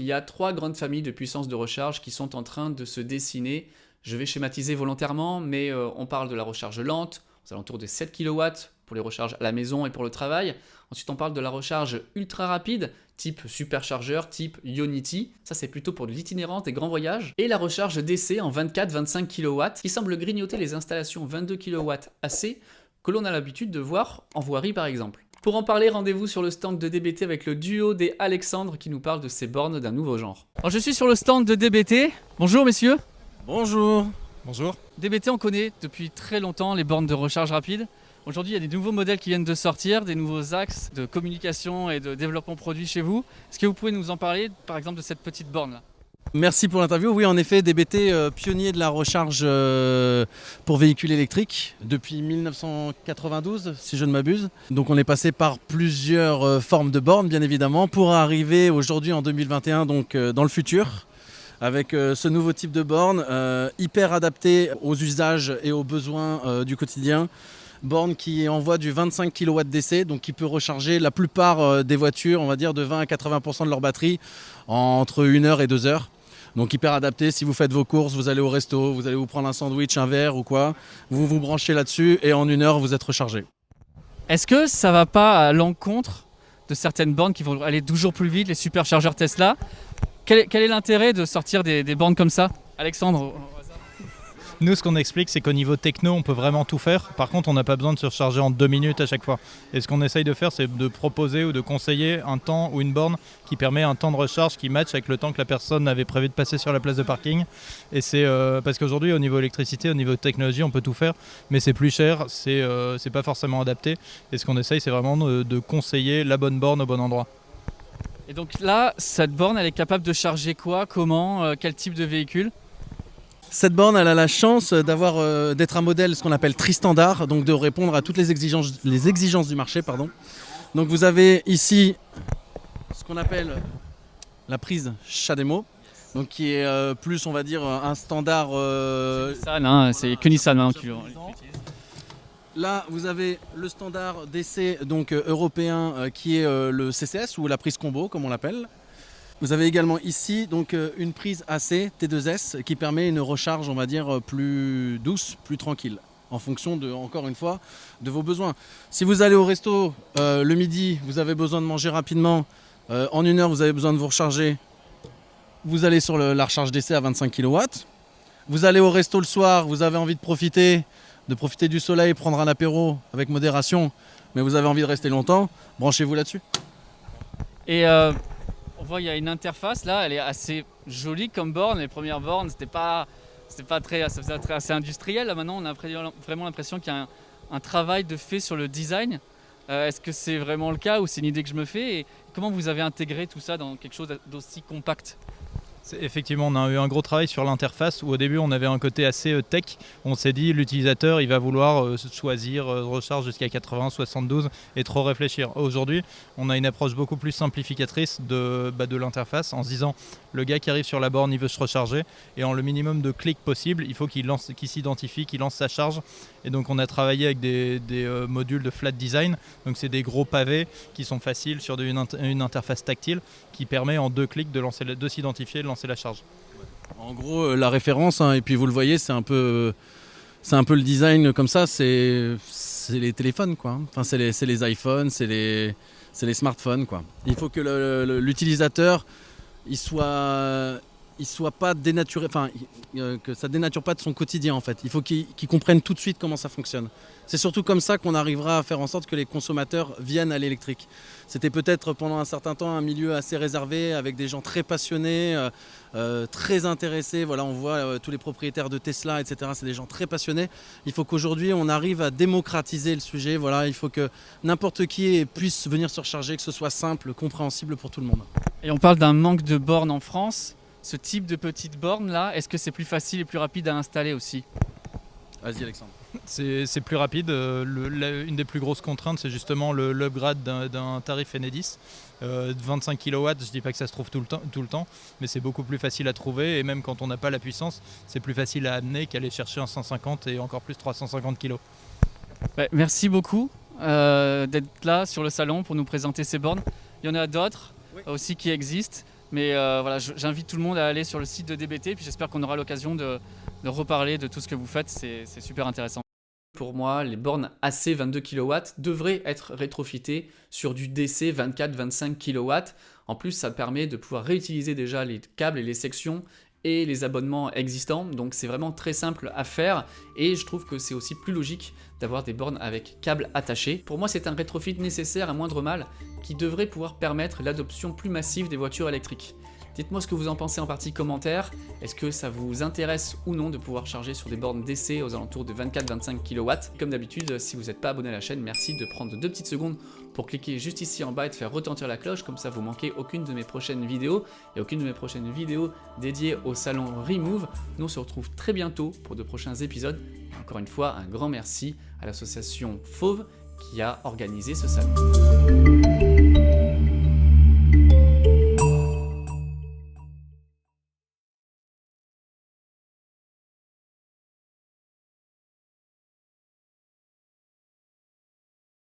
y a 3 grandes familles de puissance de recharge qui sont en train de se dessiner. Je vais schématiser volontairement, mais on parle de la recharge lente, aux alentours de 7 kW pour les recharges à la maison et pour le travail. Ensuite, on parle de la recharge ultra rapide, type superchargeur, type Ionity. Ça, c'est plutôt pour de l'itinérance et grands voyages. Et la recharge DC en 24-25 kW, qui semble grignoter les installations 22 kW AC que l'on a l'habitude de voir en voirie par exemple. Pour en parler, rendez-vous sur le stand de DBT avec le duo des Alexandre qui nous parle de ces bornes d'un nouveau genre. Alors, je suis sur le stand de DBT. Bonjour messieurs. Bonjour. Bonjour. DBT, on connaît depuis très longtemps les bornes de recharge rapide. Aujourd'hui, il y a des nouveaux modèles qui viennent de sortir, des nouveaux axes de communication et de développement produit chez vous. Est-ce que vous pouvez nous en parler, par exemple, de cette petite borne-là ? Merci pour l'interview. Oui, en effet, DBT, pionnier de la recharge pour véhicules électriques depuis 1992, si je ne m'abuse. Donc on est passé par plusieurs formes de bornes, bien évidemment, pour arriver aujourd'hui en 2021, donc dans le futur, avec ce nouveau type de borne, hyper adapté aux usages et aux besoins du quotidien. Borne qui envoie du 25 kW DC, donc qui peut recharger la plupart des voitures, on va dire de 20 à 80% de leur batterie entre 1 heure et 2 heures. Donc hyper adapté, si vous faites vos courses, vous allez au resto, vous allez vous prendre un sandwich, un verre ou quoi, vous vous branchez là-dessus et en 1 heure vous êtes rechargé. Est-ce que ça va pas à l'encontre de certaines bornes qui vont aller toujours plus vite, les superchargeurs Tesla ? Quel est l'intérêt de sortir des bornes comme ça ? Alexandre ? Nous, ce qu'on explique, c'est qu'au niveau techno, on peut vraiment tout faire. Par contre, on n'a pas besoin de se recharger en 2 minutes à chaque fois. Et ce qu'on essaye de faire, c'est de proposer ou de conseiller un temps ou une borne qui permet un temps de recharge qui matche avec le temps que la personne avait prévu de passer sur la place de parking. Et c'est parce qu'aujourd'hui, au niveau électricité, au niveau technologie, on peut tout faire, mais c'est plus cher, c'est pas forcément adapté. Et ce qu'on essaye, c'est vraiment de conseiller la bonne borne au bon endroit. Et donc là, cette borne, elle est capable de charger quoi, comment, quel type de véhicule ? Cette borne, elle a la chance d'être un modèle, ce qu'on appelle tri-standard, donc de répondre à toutes les exigences du marché. Donc vous avez ici ce qu'on appelle la prise CHAdeMO, donc qui est plus, on va dire, un standard. C'est que Nissan qui l'utilise. Là, vous avez le standard DC donc européen qui est le CCS ou la prise combo, comme on l'appelle. Vous avez également ici donc une prise AC T2S qui permet une recharge, on va dire, plus douce, plus tranquille, en fonction encore une fois, de vos besoins. Si vous allez au resto le midi, vous avez besoin de manger rapidement, en 1 heure vous avez besoin de vous recharger, vous allez sur la recharge DC à 25 kW. Vous allez au resto le soir, vous avez envie de profiter du soleil, prendre un apéro avec modération, mais vous avez envie de rester longtemps, branchez-vous là-dessus. Et on voit il y a une interface là, elle est assez jolie comme borne. Les premières bornes, c'était pas très, ça faisait assez industriel. Là maintenant, on a vraiment l'impression qu'il y a un travail de fait sur le design. Est-ce que c'est vraiment le cas ou c'est une idée que je me fais ? Et comment vous avez intégré tout ça dans quelque chose d'aussi compact ? Effectivement, on a eu un gros travail sur l'interface où au début on avait un côté assez tech. On s'est dit l'utilisateur il va vouloir choisir recharge jusqu'à 80, 72 et trop réfléchir. Aujourd'hui, on a une approche beaucoup plus simplificatrice de l'interface en se disant le gars qui arrive sur la borne il veut se recharger et en le minimum de clics possible il faut qu'il s'identifie, qu'il lance sa charge. Et donc on a travaillé avec des modules de flat design. Donc c'est des gros pavés qui sont faciles sur une interface tactile qui permet en 2 clics de s'identifier et de lancer la charge. En gros, la référence, et puis vous le voyez, c'est un peu le design comme ça, c'est les téléphones, quoi. Enfin, c'est les iPhones, c'est les smartphones, quoi. Il faut que l'utilisateur, il soit pas dénaturé, enfin, que ça dénature pas de son quotidien, en fait. Il faut qu'il comprenne tout de suite comment ça fonctionne. C'est surtout comme ça qu'on arrivera à faire en sorte que les consommateurs viennent à l'électrique. C'était peut-être pendant un certain temps un milieu assez réservé avec des gens très passionnés, très intéressés. Voilà, on voit tous les propriétaires de Tesla, etc. C'est des gens très passionnés. Il faut qu'aujourd'hui on arrive à démocratiser le sujet. Voilà, il faut que n'importe qui puisse venir se recharger, que ce soit simple, compréhensible pour tout le monde. Et on parle d'un manque de bornes en France. Ce type de petite borne là, est-ce que c'est plus facile et plus rapide à installer aussi ? Vas-y Alexandre. C'est plus rapide. Une des plus grosses contraintes, c'est justement l'upgrade d'un tarif Enedis. 25 kW, je ne dis pas que ça se trouve tout le temps, mais c'est beaucoup plus facile à trouver. Et même quand on n'a pas la puissance, c'est plus facile à amener qu'aller chercher un 150 et encore plus 350 kg. Merci beaucoup d'être là sur le salon pour nous présenter ces bornes. Il y en a d'autres aussi qui existent. Mais voilà, j'invite tout le monde à aller sur le site de DBT, puis j'espère qu'on aura l'occasion de reparler de tout ce que vous faites, c'est super intéressant. Pour moi, les bornes AC 22 kW devraient être rétrofitées sur du DC 24-25 kW. En plus, ça permet de pouvoir réutiliser déjà les câbles et les sections et les abonnements existants. Donc c'est vraiment très simple à faire et je trouve que c'est aussi plus logique d'avoir des bornes avec câbles attachés. Pour moi, c'est un rétrofit nécessaire à moindre mal qui devrait pouvoir permettre l'adoption plus massive des voitures électriques. Dites-moi ce que vous en pensez en partie commentaire. Est-ce que ça vous intéresse ou non de pouvoir charger sur des bornes DC aux alentours de 24-25 kW? Comme d'habitude, si vous n'êtes pas abonné à la chaîne, merci de prendre 2 petites secondes pour cliquer juste ici en bas et de faire retentir la cloche, comme ça vous manquez aucune de mes prochaines vidéos et aucune de mes prochaines vidéos dédiées au salon Remove. Nous on se retrouve très bientôt pour de prochains épisodes. Et encore une fois, un grand merci à l'association Fauve qui a organisé ce salon.